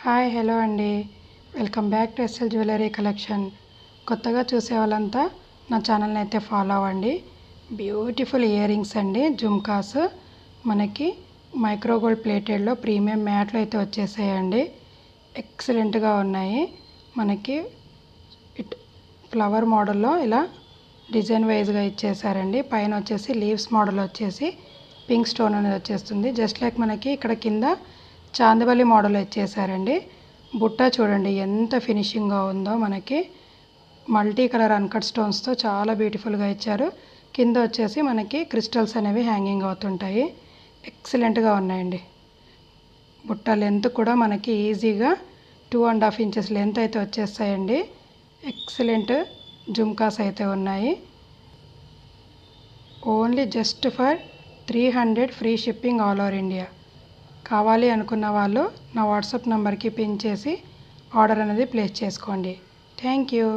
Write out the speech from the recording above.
Hi hello అండి. Welcome back to SL jewellery collection. కొత్తగా చూసే వాళ్ళంతా నా ఛానల్ని అయితే ఫాలో అవ్వండి. బ్యూటిఫుల్ ఇయర్ రింగ్స్ అండి, జుమ్కాస్. మనకి మైక్రోగోల్డ్ ప్లేటెడ్లో ప్రీమియం మ్యాట్లు అయితే వచ్చేసాయండి. ఎక్సలెంట్గా ఉన్నాయి. మనకి ఫ్లవర్ మోడల్లో ఇలా డిజైన్ వైజ్గా ఇచ్చేసారండి. పైన వచ్చేసి లీవ్స్ మోడల్ వచ్చేసి పింక్ స్టోన్ అనేది వచ్చేస్తుంది. జస్ట్ లైక్ మనకి ఇక్కడ కింద చాందివలి మోడల్ ఇచ్చేసారండి. బుట్ట చూడండి ఎంత ఫినిషింగ్గా ఉందో. మనకి మల్టీ కలర్ అన్కట్ స్టోన్స్తో చాలా బ్యూటిఫుల్గా ఇచ్చారు. కింద వచ్చేసి మనకి క్రిస్టల్స్ అనేవి హ్యాంగింగ్ అవుతుంటాయి. ఎక్సలెంట్గా ఉన్నాయండి. బుట్ట లెంత్ కూడా మనకి ఈజీగా 2.5 ఇంచెస్ లెంత్ అయితే వచ్చేస్తాయండి. ఎక్సలెంట్ జుమ్కాస్ అయితే ఉన్నాయి. Only just for 300 free shipping all over India. కావాలి అనుకున్న వాళ్ళు నా వాట్సాప్ నెంబర్కి పిన్ చేసి ఆర్డర్ అనేది ప్లేస్ చేసుకోండి. Thank you.